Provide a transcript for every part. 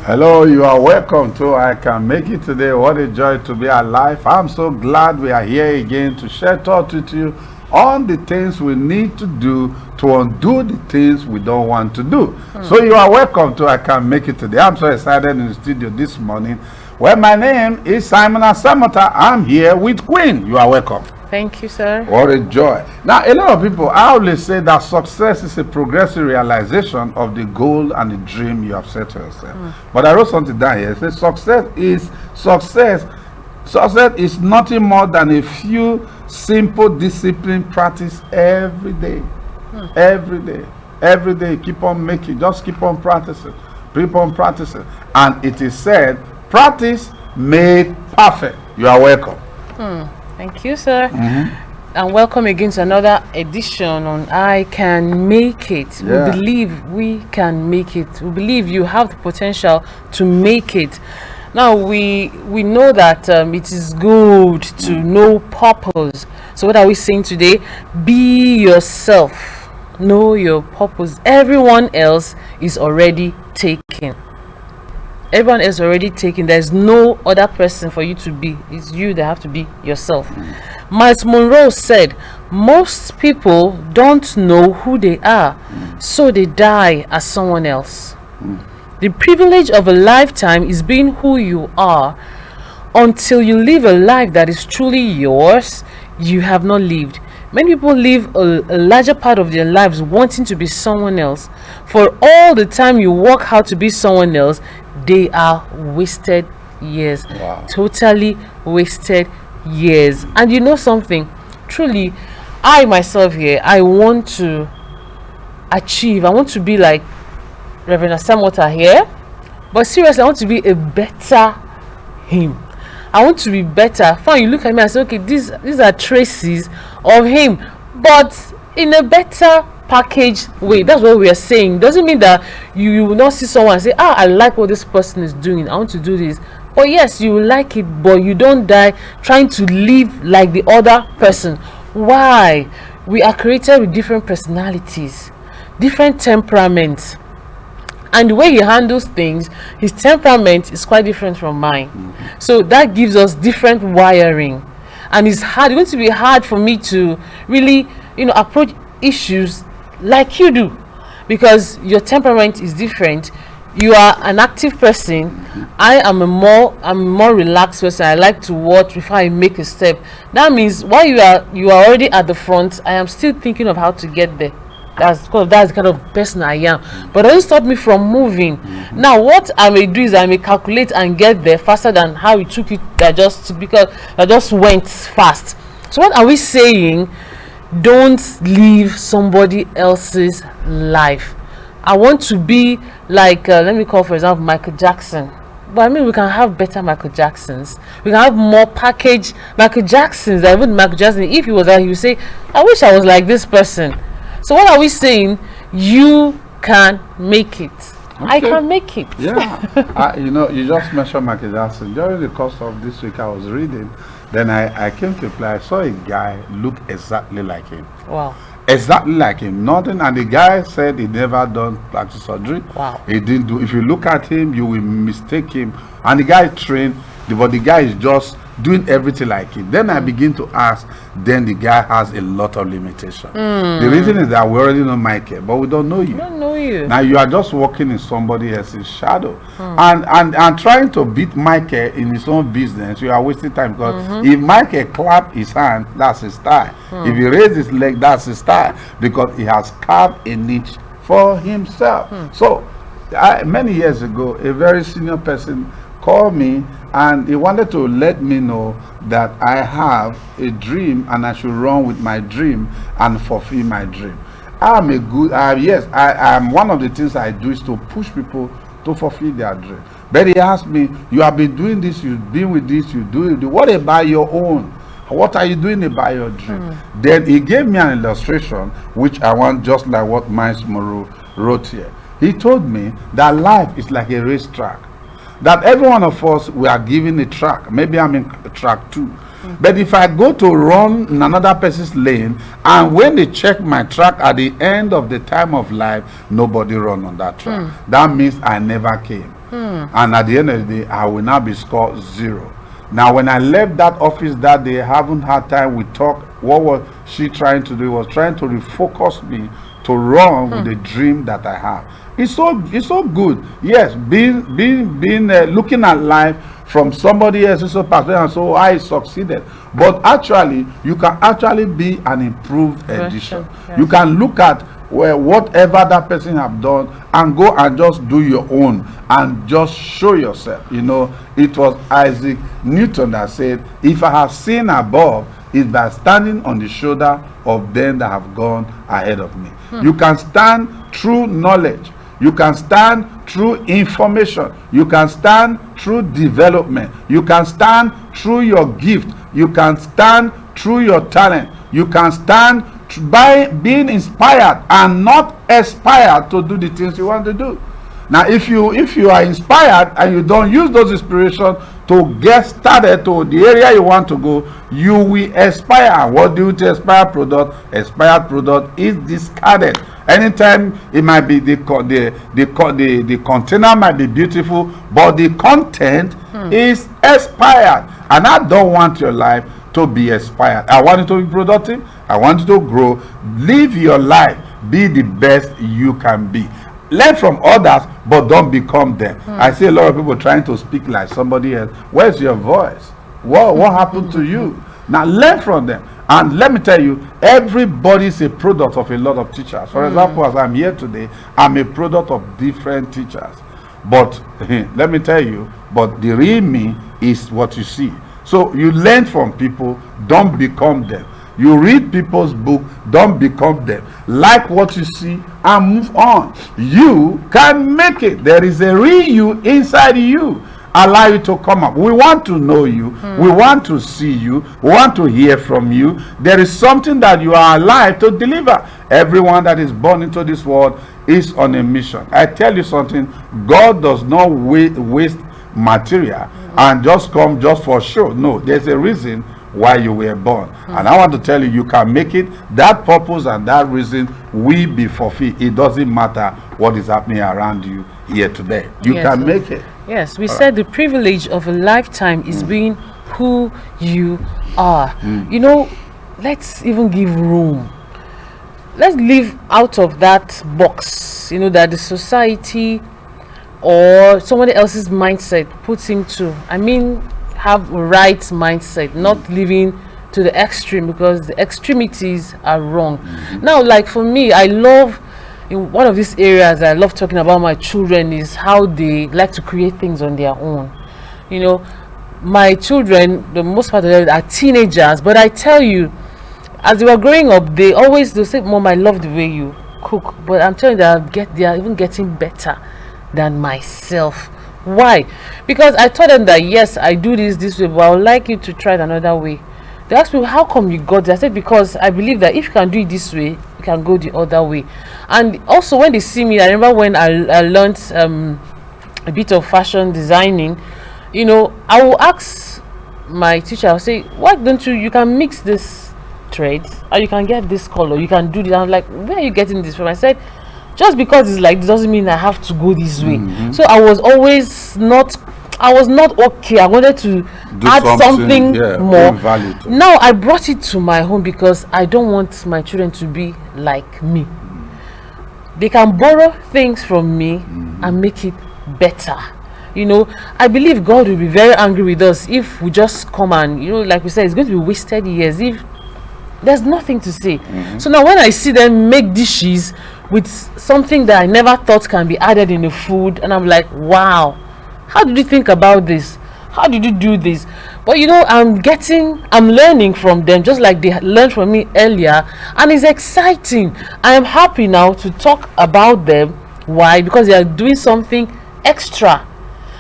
Hello, you are welcome to I Can Make It Today. What a joy to be alive. I'm so glad we are here again to share thoughts with you on the things we need to do to undo the things we don't want to do. So you are welcome to I Can Make It Today. I'm so excited in the studio this morning. Well, my name is Simon Asamota. I'm here with Queen. You are welcome. Thank you, sir. What a joy. Now, a lot of people, I always say that success is a progressive realization of the goal and the dream you have set for yourself. But I wrote something down here. It says success is nothing more than a few simple discipline practice every day. Every day. Keep on making, just keep on practicing. And it is said, practice made perfect. You are welcome. Thank you, sir. And welcome again to another edition on I Can Make It. Yeah. We believe we can make it. We believe you have the potential to make it. Now, we know that it is good to know purpose. So what are we saying today? Be yourself. Know your purpose. Everyone else is already taken. Everyone is already taken. There's no other person for you to be. It's you that have to be yourself. Miles Monroe said, most people don't know who they are, so they die as someone else. The privilege of a lifetime is being who you are. Until you live a life that is truly yours, you have not lived. Many people live a larger part of their lives wanting to be someone else. For all the time you work hard to be someone else, they are wasted years. Wow. Totally wasted years. And you know something? Truly, I myself here, I want to achieve. I want to be like Reverend Asamota here. But seriously, I want to be a better him. I want to be better. Fine, you look at me and say, okay, these are traces of him, but in a better packaged way. That's what we are saying. Doesn't mean that you will not see someone and say, I like what this person is doing, I want to do this. But yes, you will like it, but you don't die trying to live like the other person. Why? We are created with different personalities, different temperaments, and the way he handles things, his temperament is quite different from mine. So that gives us different wiring, and it's going to be hard for me to really approach issues like you do, because your temperament is different. You are an active person. I am a more relaxed person. I like to watch before I make a step. That means while you are already at the front, I am still thinking of how to get there. That's the kind of person I am. But it doesn't stop me from moving. Now what I may do is I may calculate and get there faster than how it took you, because I just went fast. So what are we saying? Don't live somebody else's life. I want to be like let me call for example Michael Jackson. But I mean, we can have better Michael Jacksons. We can have more packaged Michael Jacksons. Even Michael Jackson, if he was there, he would say, I wish I was like this person. So what are we saying? You can make it. Okay. I can make it. Yeah. You just mentioned Michael Jackson. During the course of this week, I was reading. Then I came to play. I saw a guy look exactly like him. Wow. Exactly like him. Nothing. And the guy said he never done plastic surgery. Wow. He didn't do. If you look at him, you will mistake him. And the guy trained, but the guy is just doing everything like him. Then I begin to ask, then the guy has a lot of limitation. The reason is that we already know Michael, but we don't know you. We don't know you. Now you are just walking in somebody else's shadow. And trying to beat Michael in his own business, you are wasting time, because if Michael clap his hand, that's his style. If he raise his leg, that's his style, because he has carved a niche for himself. So many years ago, a very senior person called me and he wanted to let me know that I have a dream and I should run with my dream and fulfill my dream. I'm a good, yes, I am. One of the things I do is to push people to fulfill their dream. But he asked me, you have been doing this, you've been with this, you do it. What about your own? What are you doing about your dream? Then he gave me an illustration, which I want, just like what Miles Monroe wrote here. He told me that life is like a racetrack. That every one of us, we are given a track. Maybe I'm in track 2. But if I go to run in another person's lane, and when they check my track at the end of the time of life, nobody run on that track. That means I never came. And at the end of the day, I will now be scored 0. Now, when I left that office that day, I haven't had time. We talked. What was she trying to do? Was trying to refocus me to run with the dream that I have. It's so good. Yes, being looking at life from somebody else's perspective, and so I succeeded. But actually, you can actually be an improved edition. Yes. You can look at whatever that person have done and go and just do your own and just show yourself. You know, it was Isaac Newton that said, if I have seen above, it's by standing on the shoulder of them that have gone ahead of me. You can stand through knowledge. You can stand through information. You can stand through development. You can stand through your gift. You can stand through your talent. You can stand by being inspired and not aspired to do the things you want to do. Now, if you are inspired and you don't use those inspirations to get started to the area you want to go, you will aspire. What do you to aspire product? Expired product is discarded. Anytime it might be the container might be beautiful, but the content is expired. And I don't want your life to be expired. I want you to be productive. I want you to grow. Live your life. Be the best you can be. Learn from others, but don't become them. I see a lot of people trying to speak like somebody else. Where's your voice? What happened to you? Now learn from them. And let me tell you, everybody is a product of a lot of teachers. For example, as I'm here today, I'm a product of different teachers. But let me tell you, but the real me is what you see. So you learn from people, don't become them. You read people's book, don't become them. Like what you see and move on. You can make it. There is a real you inside you. Allow you to come up. We want to know you. We want to see you. We want to hear from you. There is something that you are alive to deliver. Everyone that is born into this world is on a mission. I tell you something, God does not waste material and just come just for show. No, there's a reason why you were born. And I want to tell you, you can make it. That purpose and that reason will be fulfilled. It doesn't matter what is happening around you here today. You can make it. Yes, we said the privilege of a lifetime is being who you are. You know, let's even give room. Let's live out of that box, you know, that the society or somebody else's mindset puts him to. I mean, have a right mindset, not living to the extreme, because the extremities are wrong. Now, like for me, I love, in one of these areas I love talking about my children is how they like to create things on their own. You know, my children, the most part of them are teenagers, but I tell you, as they were growing up, they'll say, Mom, I love the way you cook. But I'm telling you, they are even getting better than myself. Why? Because I told them that yes, I do this way, but I would like you to try it another way. They asked me, how come you got there? I said, because I believe that if you can do it this way, you can go the other way. And also when they see me, I remember when I learned a bit of fashion designing, you know, I will ask my teacher, I'll say, why don't you can mix this thread or you can get this color, you can do this. I'm like, where are you getting this from? I said, just because it's like this doesn't mean I have to go this way. So I was not okay. I wanted to add something more. Now I brought it to my home because I don't want my children to be like me. They can borrow things from me and make it better. You know, I believe God will be very angry with us if we just come and, you know, like we said, it's going to be wasted years if there's nothing to say. So now when I see them make dishes with something that I never thought can be added in the food, and I'm like, wow, how did you think about this? How did you do this? But you know, I'm learning from them just like they learned from me earlier, and it's exciting. I am happy now to talk about them. Why? Because they are doing something extra.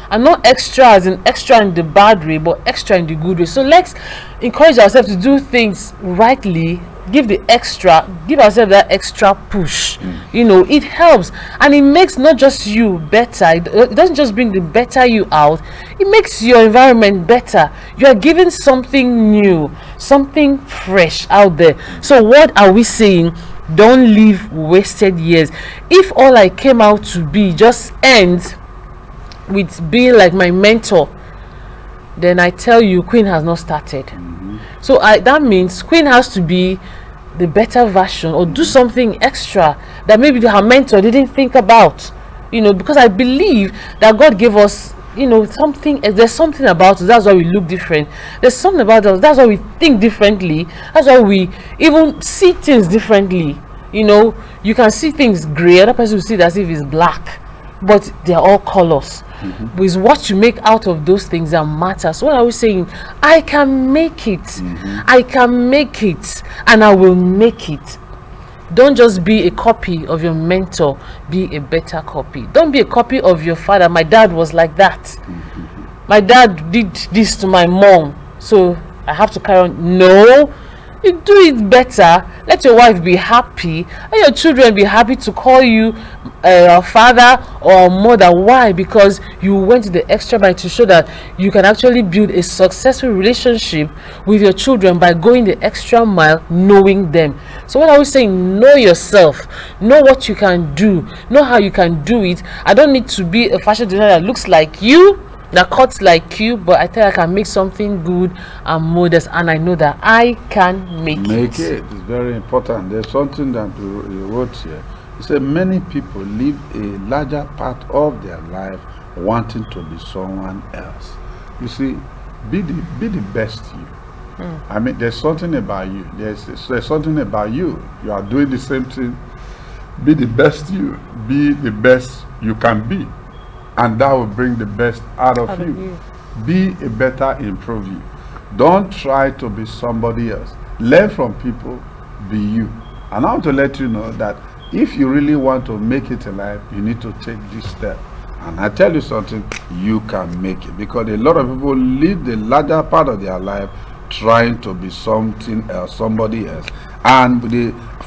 And not extra as in extra in the bad way, but extra in the good way. So let's encourage ourselves to do things rightly, give ourselves that extra push. You know, it helps, and it makes not just you better. It doesn't just bring the better you out, it makes your environment better. You are giving something new, something fresh out there. So what are we saying? Don't live wasted years. If all I came out to be just ends with being like my mentor, then I tell you, Queen has not started. So that means Queen has to be the better version, or do something extra that maybe her mentor didn't think about, because I believe that God gave us, something. There's something about us, that's why we look different. There's something about us, that's why we think differently, that's why we even see things differently. You can see things gray, other person will see it as if it's black, but they're all colors. But it's what you make out of those things that matters. So what are we saying? I can make it. I can make it, and I will make it. Don't just be a copy of your mentor, be a better copy. Don't be a copy of your father. My dad was like that. My dad did this to my mom, so I have to carry on. No, you do it better. Let your wife be happy, and your children be happy to call you father or mother. Why? Because you went to the extra mile to show that you can actually build a successful relationship with your children by going the extra mile, knowing them. So what are we saying? Know yourself, know what you can do, know how you can do it. I don't need to be a fashion designer that looks like you, that cuts like you, but I think I can make something good and modest, and I know that I can make it. It's very important. There's something that you wrote here. You said many people live a larger part of their life wanting to be someone else. You see, be the best you. I mean, there's something about you. There's something about you. You are doing the same thing. Be the best you. Be the best you can be, and that will bring the best out of you. Be a better improve you. Don't try to be somebody else. Learn from people, be you. And I want to let you know that if you really want to make it in life, you need to take this step. And I tell you something, you can make it, because a lot of people live the larger part of their life trying to be something else, somebody else, and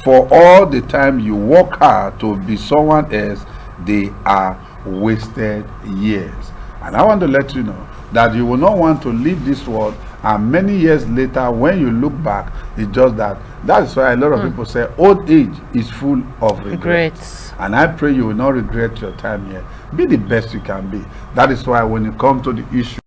for all the time you work hard to be someone else, they are wasted years. And I want to let you know that you will not want to leave this world, and many years later when you look back, it's just that's why a lot of people say old age is full of regrets. And I pray you will not regret your time here. Be the best you can be. That is why when it comes to the issue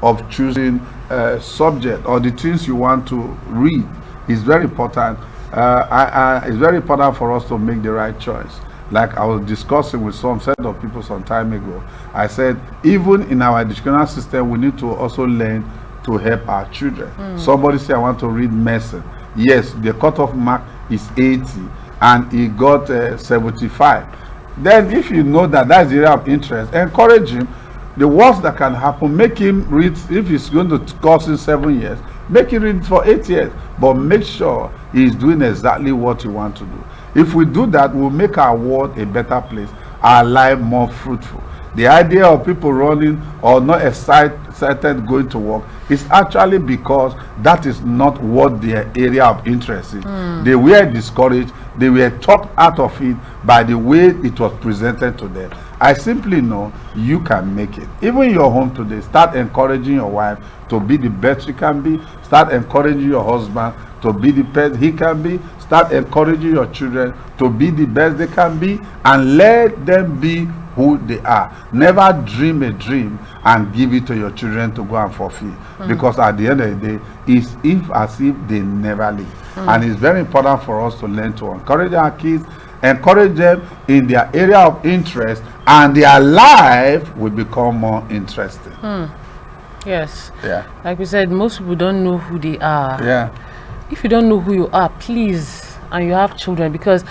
of choosing a subject or the things you want to read, it's very important. It's very important for us to make the right choice. Like I was discussing with some set of people some time ago, I said even in our educational system we need to also learn to help our children. Somebody said I want to read medicine. Yes, the cutoff mark is 80 and he got 75. Then if you know that that's the area of interest, encourage him. The worst that can happen, make him read. If it's going to cost him 7 years, make him read for 8 years, but make sure he's doing exactly what you want to do. If we do that, we'll make our world a better place, our life more fruitful. The idea of people running or not excited going to work is actually because that is not what their area of interest is. They were discouraged, they were talked out of it by the way it was presented to them. I simply know you can make it. Even in your home today, start encouraging your wife to be the best she can be. Start encouraging your husband to be the best he can be. Start encouraging your children to be the best they can be, and let them be who they are. Never dream a dream and give it to your children to go and fulfill, because at the end of the day, it's as if they never leave. And it's very important for us to learn to encourage our kids, encourage them in their area of interest, and their life will become more interesting. Yes. Yeah. Like we said, most people don't know who they are. Yeah. If you don't know who you are, please, and you have children, because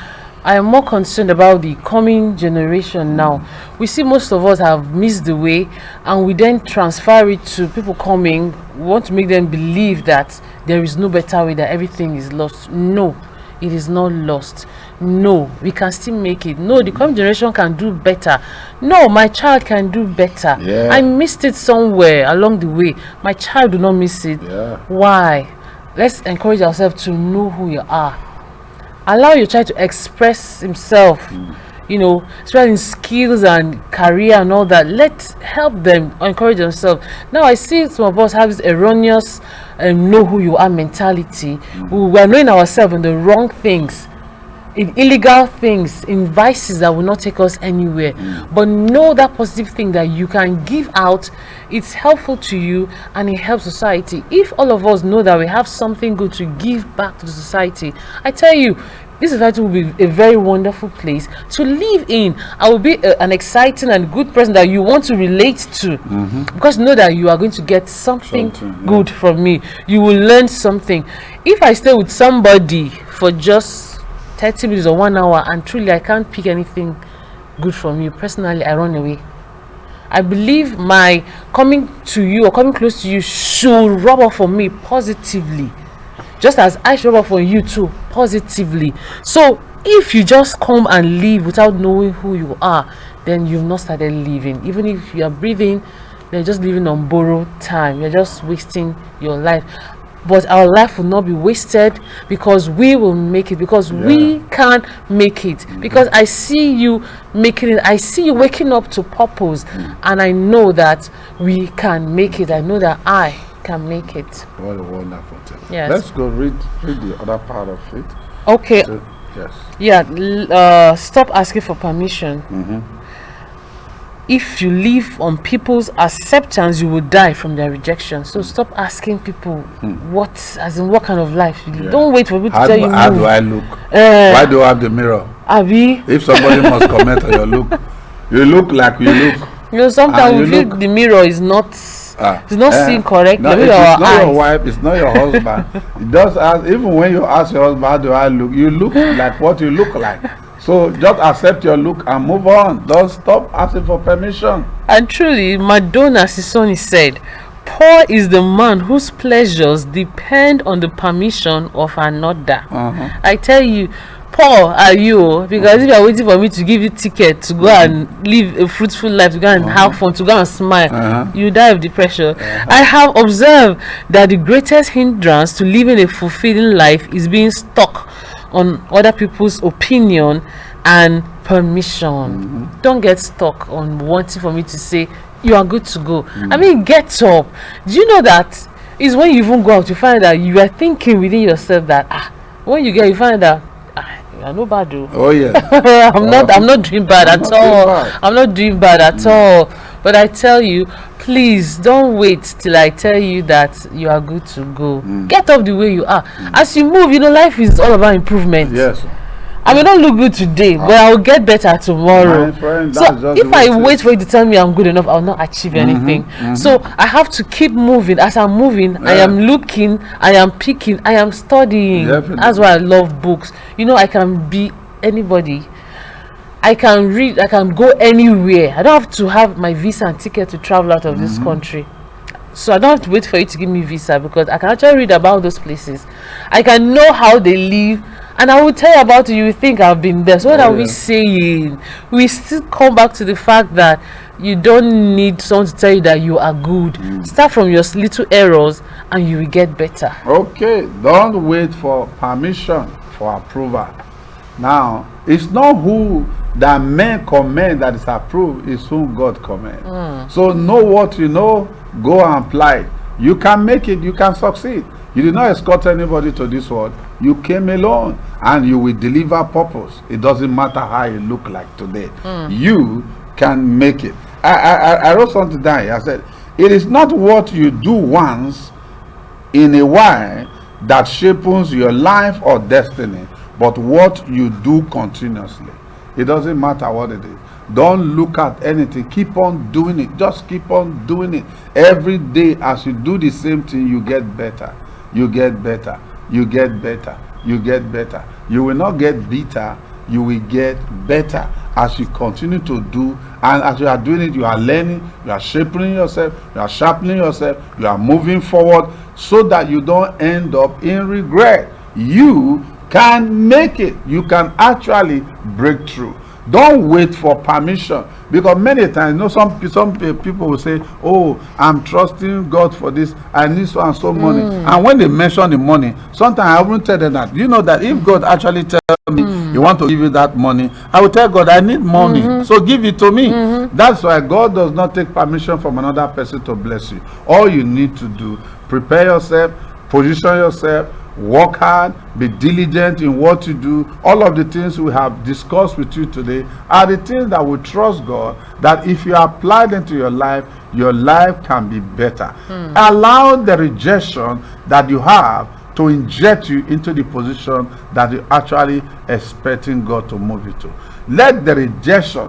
I am more concerned about the coming generation now. We see most of us have missed the way, and we then transfer it to people coming. We want to make them believe that there is no better way, that everything is lost. No, it is not lost. No, we can still make it. No, the coming generation can do better. No, my child can do better. Yeah. I missed it somewhere along the way. My child do not miss it. Yeah. Why? Let's encourage ourselves to know who you are. Allow your child to express himself, especially in skills and career and all that. Let's help them encourage themselves. Now I see some of us have this erroneous know who you are mentality. We are knowing ourselves in the wrong things. in illegal things, in vices that will not take us anywhere. But know that positive thing that you can give out, it's helpful to you and it helps society. If all of us know that we have something good to give back to the society, I tell you, this society will be a very wonderful place to live in. I will be an exciting and good person that you want to relate to, because you know that you are going to get something good from me. You will learn something. If I stay with somebody for just 30 minutes or 1 hour and truly I can't pick anything good from you, personally I run away. I believe my coming to you or coming close to you should rub off on me positively, just as I should rub off on you too positively. So if you just come and leave without knowing who you are, then you've not started living. Even if you are breathing, you're just living on borrowed time. You're just wasting your life. But our life will not be wasted, because we will make it, because we can make it, because I see you making it. I see you waking up to purpose, and I know that we can make it. I know that I can make it. What a wonderful thing. Yes. Let's go read the other part of it. Okay. So, yes. Yeah. Stop asking for permission. If you live on people's acceptance, you will die from their rejection. So stop asking people what kind of life you live. Don't wait for people to tell you. How do I look? Why do I have the mirror? Abi, If somebody must comment on your look, you look like you look. you know, sometimes you we feel look- the mirror is not seen correctly. No, Maybe it's our not your eyes. wife, it's not your husband. It does ask, even when you ask your husband, how do I look? You look like what you look like. So just accept your look and move on. Don't stop asking for permission. And truly, Madonna Sisoni said, "Poor is the man whose pleasures depend on the permission of another." I tell you, poor are you, because if you are waiting for me to give you ticket to go and live a fruitful life, to go and have fun, to go and smile, you die of depression. I have observed that the greatest hindrance to living a fulfilling life is being stuck on other people's opinion and permission. Don't get stuck on wanting for me to say you are good to go. I mean, get up. Do you know that is when you even go out, you find that you are thinking within yourself that when you get, you find that you are no bad though. Oh yeah. I'm not doing bad at not doing all. bad. I'm not doing bad at all. But I tell you, please don't wait till I tell you that you are good to go. Get up the way you are. As you move, you know, life is all about improvement. Yes. I may not look good today, but I will get better tomorrow. My friend, So that's just if the way I it is. wait for you to tell me I'm good enough, I will not achieve anything. So I have to keep moving. As I'm moving, I am looking, I am picking, I am studying. Definitely. That's why I love books. You know, I can be anybody. I can read, I can go anywhere. I don't have to have my visa and ticket to travel out of this country. So I don't have to wait for you to give me visa, because I can actually read about those places. I can know how they live, and I will tell you about it. You will think I've been there. So what are we saying? We still come back to the fact that you don't need someone to tell you that you are good. Start from your little errors and you will get better. Okay, don't wait for permission for approval. Now, it's not who that men commend that is approved, it's whom God commend. So know what you know, go and apply it. You can make it, you can succeed. You did not escort anybody to this world. You came alone, and you will deliver purpose. It doesn't matter how you look like today. You can make it. I wrote something down here. I said, it is not what you do once in a while that shapes your life or destiny, but what you do continuously. It doesn't matter what it is. Don't look at anything. Keep on doing it. Just keep on doing it. Every day as you do the same thing, you get better. You get better. You get better. You get better. You will not get bitter. You will get better as you continue to do. And as you are doing it, you are learning, you are shaping yourself, you are sharpening yourself, you are moving forward, so that you don't end up in regret. You can make it. You can actually break through. Don't wait for permission, because many times, you know, some people will say, "Oh, I'm trusting God for this. I need so and so money." And when they mention the money, sometimes I won't tell them that. You know that if God actually tells me He want to give you that money, I will tell God, I need money, so give it to me. That's why God does not take permission from another person to bless you. All you need to do, prepare yourself, position yourself, work hard, be diligent in what you do. All of the things we have discussed with you today are the things that we trust God that if you apply them to your life can be better. Allow the rejection that you have to inject you into the position that you're actually expecting God to move you to. Let the rejection,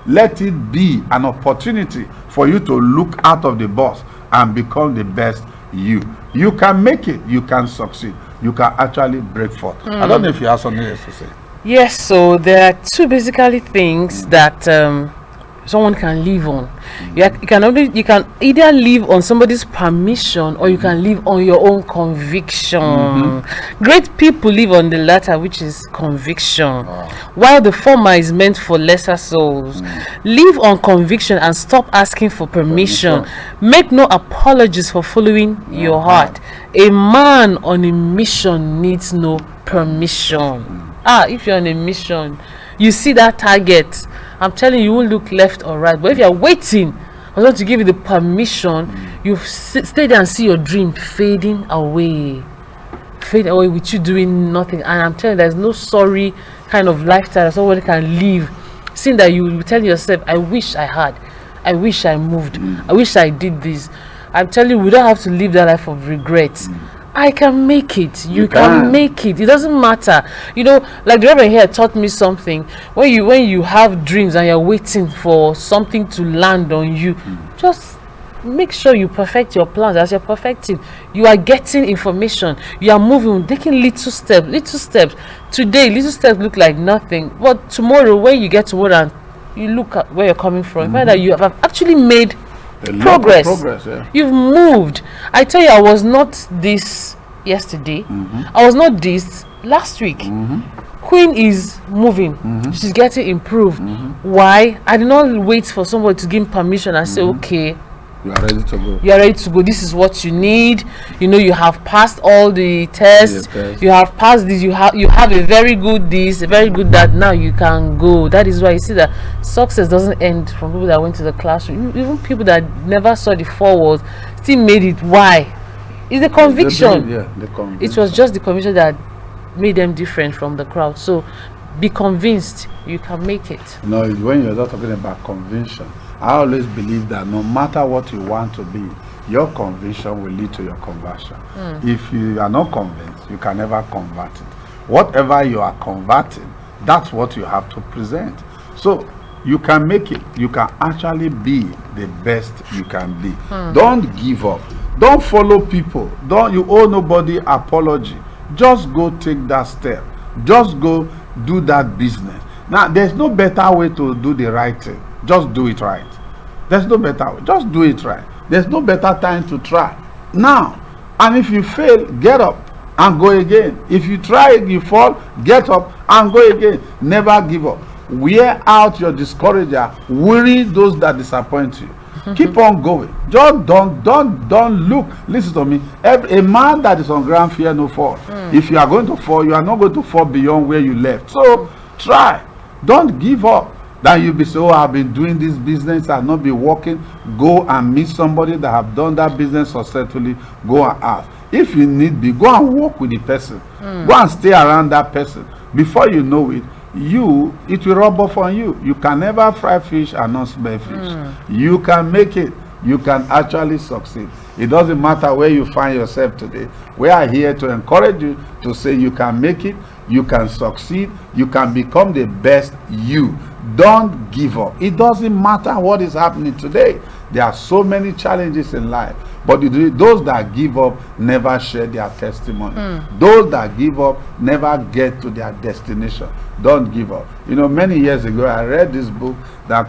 let it be an opportunity for you to look out of the box and become the best you. You can make it, you can succeed, you can actually break forth. I don't know if you have something else to say. Yes, so there are two basically things that someone can live on. You can either live on somebody's permission or you can live on your own conviction. Great people live on the latter, which is conviction, while the former is meant for lesser souls. Live on conviction and stop asking for permission. Make no apologies for following your heart. A man on a mission needs no permission. If you're on a mission, you see that target, I'm telling you, you won't look left or right. But if you're waiting for someone to give you the permission, you stay there and see your dream fading away with you doing nothing. And I'm telling you, there's no sorry kind of lifestyle that someone can live, seeing that you tell yourself, I wish I had, I wish I moved, I wish I did this. I'm telling you, we don't have to live that life of regret. I can make it. You can make it. It doesn't matter. Like the Reverend here taught me something. When you have dreams and you're waiting for something to land on you, just make sure you perfect your plans. As you're perfecting, you are getting information. You are moving, taking little steps. Today, little steps look like nothing. But tomorrow, when you get to work and you look at where you're coming from, find that you have actually made progress. You've moved. I tell you, I was not this yesterday. I was not this last week. Queen is moving. She's getting improved. Why? I did not wait for somebody to give me permission and say, okay, you are ready to go. You are ready to go. This is what you need. You have passed all the tests. You have passed this. You have a very good this, a very good that. Now you can go. That is why you see that success doesn't end from people that went to the classroom. Even people that never saw the forward still made it. Why? It's the conviction. The conviction. It was just the conviction that made them different from the crowd. So be convinced you can make it. When you're not talking about conviction, I always believe that no matter what you want to be, your conviction will lead to your conversion. If you are not convinced, you can never convert it. Whatever you are converting, that's what you have to present. So you can make it. You can actually be the best you can be. Don't give up. Don't follow people. You owe nobody apology. Just go take that step. Just go do that business. Now, there's no better way to do the right thing. Just do it right. There's no better way. Just do it right. There's no better time to try. Now, and if you fail, get up and go again. If you try, you fall, get up and go again. Never give up. Wear out your discourager. Worry those that disappoint you. Keep on going. Just don't look. Listen to me. A man that is on ground fear no fall. If you are going to fall, you are not going to fall beyond where you left. So try. Don't give up. Then you'll be so, I've been doing this business, I'll not be working. Go and meet somebody that have done that business successfully. Go and ask. If you need be, go and work with the person. Go and stay around that person. Before you know it, it will rub off on you. You can never fry fish and not smell fish. You can make it. You can actually succeed. It doesn't matter where you find yourself today. We are here to encourage you to say you can make it, you can succeed, you can become the best you. Don't give up. It doesn't matter what is happening today. There are so many challenges in life. But those that give up never share their testimony. Those that give up never get to their destination. Don't give up. Many years ago, I read this book that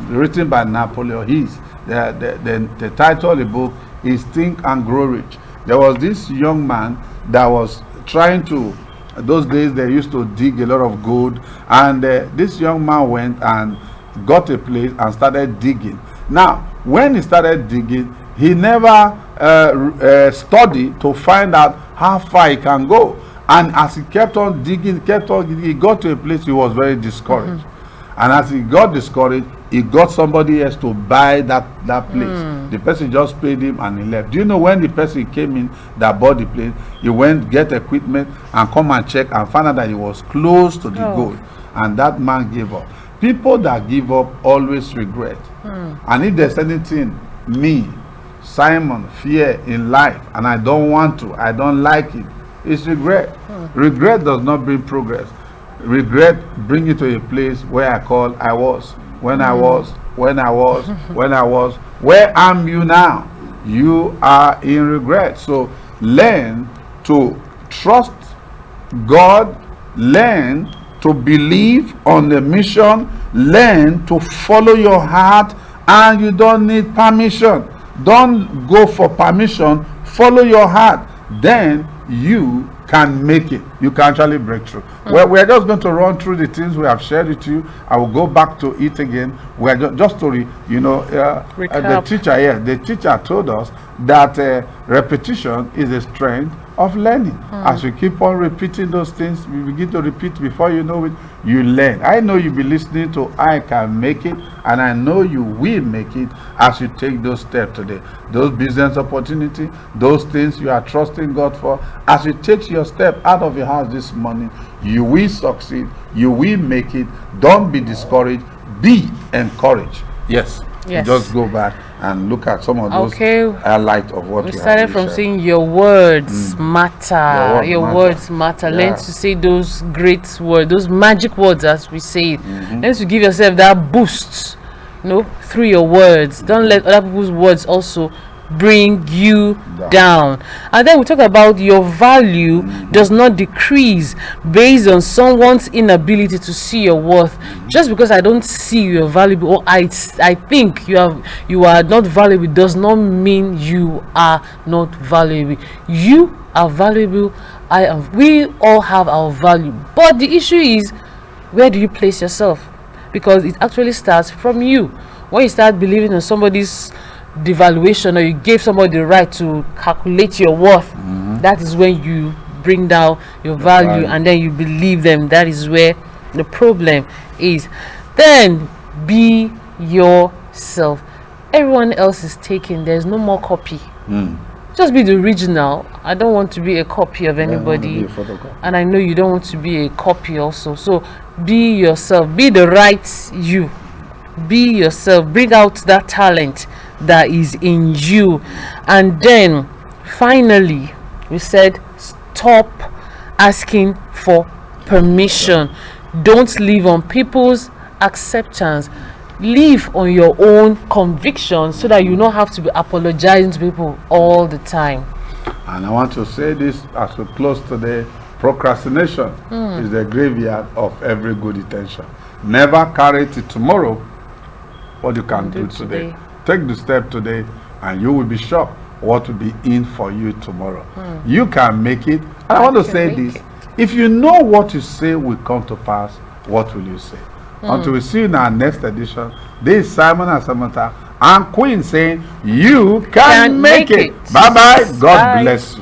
written by Napoleon Hill. The title of the book is Think and Grow Rich. There was this young man that was trying to, those days they used to dig a lot of gold, and this young man went and got a place and started digging. Now, when he started digging, he never studied to find out how far he can go. And as he kept on digging, he got to a place he was very discouraged. And as he got discouraged, he got somebody else to buy that place. The person just paid him and he left. Do you know when the person came in that bought the place, he went get equipment and come and check and found out that he was close to the goal, and that man gave up. People that give up always regret. And if there's anything me, Simon, fear in life, and I don't want to, I don't like it, it's regret. Regret does not bring progress. Regret bring you to a place where I was. When I was. Where am you now? You are in regret. So learn to trust God, learn to believe on the mission, learn to follow your heart, and you don't need permission. Don't go for permission, follow your heart. Then you can make it. You can actually break through. Well, we're just going to run through the things we have shared with you. I will go back to it again. We're just to the teacher told us that repetition is a strength of learning. As you keep on repeating those things, you begin to repeat. Before you know it, you learn. I know you'll be listening to I Can Make It, and I know you will make it as you take those steps today. Those business opportunity, those things you are trusting God for, as you take your step out of your house this morning, you will succeed, you will make it. Don't be discouraged, be encouraged. Yes. Just go back and look at some of those highlights of what we started from saying your words matter. Your words matter. Learn to say those great words, those magic words, as we say it. Learn to give yourself that boost, through your words. Don't let other people's words also bring you down. And then we talk about your value does not decrease based on someone's inability to see your worth. Just because I don't see you are valuable, or I think you are not valuable, does not mean you are not valuable. You are valuable. We all have our value, but the issue is, where do you place yourself? Because it actually starts from you. When you start believing in somebody's devaluation, or you gave somebody the right to calculate your worth, that is when you bring down your value, and then you believe them. That is where the problem is. Then be yourself. Everyone else is taken. There's no more copy. Just be the original. I don't want to be a copy of anybody, and I know you don't want to be a copy also. So be yourself. Be the right you. Be yourself. Bring out that talent that is in you. And then finally, we said stop asking for permission. Don't live on people's acceptance. Live on your own convictions, so that you don't have to be apologizing to people all the time. And I want to say this as we close today: procrastination is the graveyard of every good intention. Never carry to tomorrow what you can do today. Take the step today, and you will be shocked what will be in for you tomorrow. You can make it. And I want to say this: if you know what you say will come to pass, what will you say? Until we see you in our next edition, this is Simon and Samantha and Queen saying, you can make it. Bye bye. God bless you.